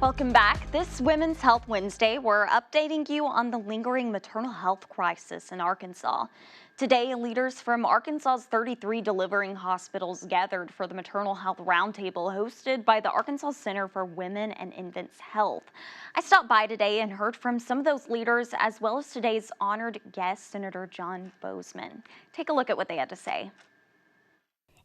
Welcome back. This Women's Health Wednesday, we're updating you on the lingering maternal health crisis in Arkansas. Today, leaders from Arkansas's 33 delivering hospitals gathered for the maternal health roundtable hosted by the Arkansas Center for Women and Infants Health. I stopped by today and heard from some of those leaders as well as today's honored guest, Senator John Boozman. Take a look at what they had to say.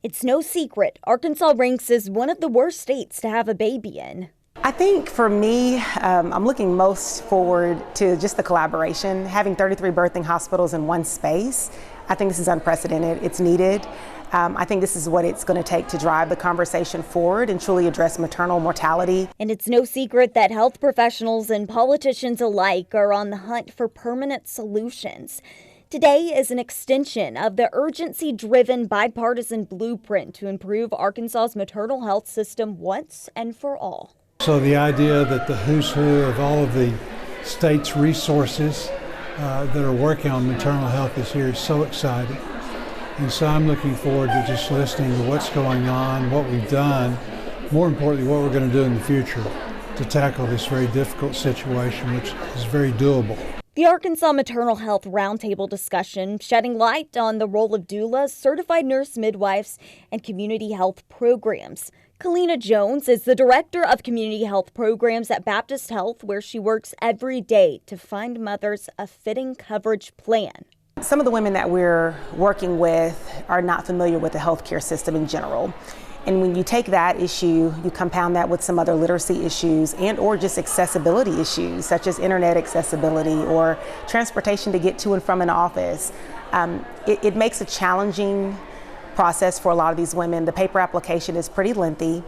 It's no secret, Arkansas ranks as one of the worst states to have a baby in. I think for me, I'm looking most forward to just the collaboration. Having 33 birthing hospitals in one space, I think this is unprecedented. It's needed. I think this is what it's going to take to drive the conversation forward and truly address maternal mortality. And it's no secret that health professionals and politicians alike are on the hunt for permanent solutions. Today is an extension of the urgency-driven bipartisan blueprint to improve Arkansas's maternal health system once and for all. So the idea that the who's who of all of the state's resources that are working on maternal health is here is so exciting. And so I'm looking forward to just listening to what's going on, what we've done, more importantly, what we're going to do in the future to tackle this very difficult situation, which is very doable. The Arkansas Maternal Health Roundtable discussion shedding light on the role of doulas, certified nurse midwives, and community health programs. Kalina Jones is the director of community health programs at Baptist Health, where she works every day to find mothers a fitting coverage plan. Some of the women that we're working with are not familiar with the healthcare system in general. And when you take that issue, you compound that with some other literacy issues and or just accessibility issues, such as internet accessibility or transportation to get to and from an office. It makes a challenging process for a lot of these women. The paper application is pretty lengthy.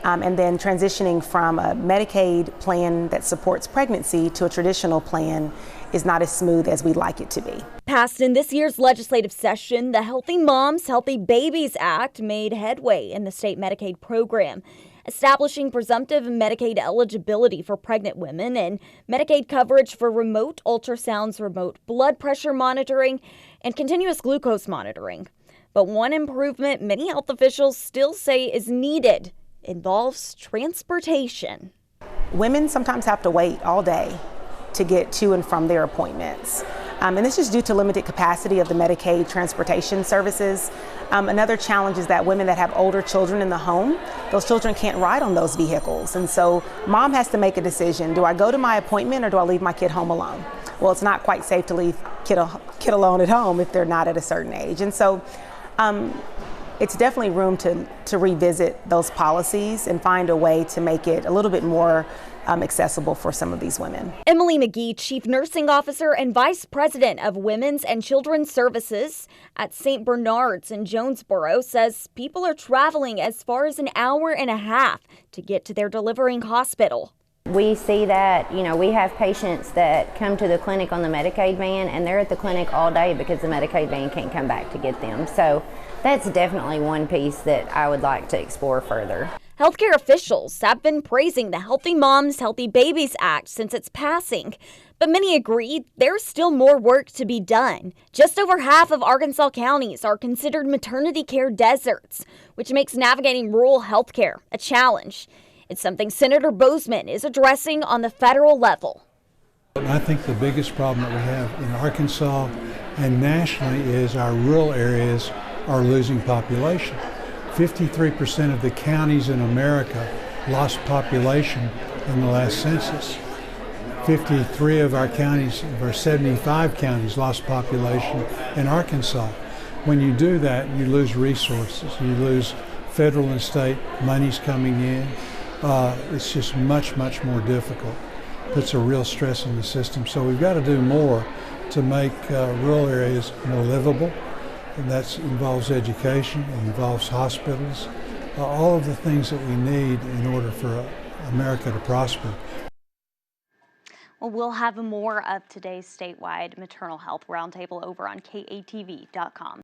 And then transitioning from a Medicaid plan that supports pregnancy to a traditional plan is not as smooth as we'd like it to be. Passed in this year's legislative session, the Healthy Moms, Healthy Babies Act made headway in the state Medicaid program, establishing presumptive Medicaid eligibility for pregnant women and Medicaid coverage for remote ultrasounds, remote blood pressure monitoring, and continuous glucose monitoring. But one improvement many health officials still say is needed involves transportation. Women sometimes have to wait all day to get to and from their appointments. And this is due to limited capacity of the Medicaid transportation services. Another challenge is that women that have older children in the home, those children can't ride on those vehicles. And so mom has to make a decision. Do I go to my appointment or do I leave my kid home alone? Well, it's not quite safe to leave kid alone at home if they're not at a certain age. And so it's definitely room to revisit those policies and find a way to make it a little bit more accessible for some of these women. Emily McGee, Chief Nursing Officer and Vice President of Women's and Children's Services at St. Bernard's in Jonesboro, says people are traveling as far as an hour and a half to get to their delivering hospital. We see that, we have patients that come to the clinic on the Medicaid van and they're at the clinic all day because the Medicaid van can't come back to get them. So that's definitely one piece that I would like to explore further. Healthcare officials have been praising the Healthy Moms, Healthy Babies Act since its passing, but many agree there's still more work to be done. Just over half of Arkansas counties are considered maternity care deserts, which makes navigating rural healthcare a challenge. It's something Senator Boozman is addressing on the federal level. I think the biggest problem that we have in Arkansas and nationally is our rural areas are losing population. 53% of the counties in America lost population in the last census. 53 of our counties, of our 75 counties, lost population in Arkansas. When you do that, you lose resources. You lose federal and state monies coming in. It's just much, much more difficult. Puts a real stress on the system. So we've got to do more to make rural areas more livable. And that involves education, it involves hospitals, all of the things that we need in order for America to prosper. Well, we'll have more of today's statewide maternal health roundtable over on KATV.com.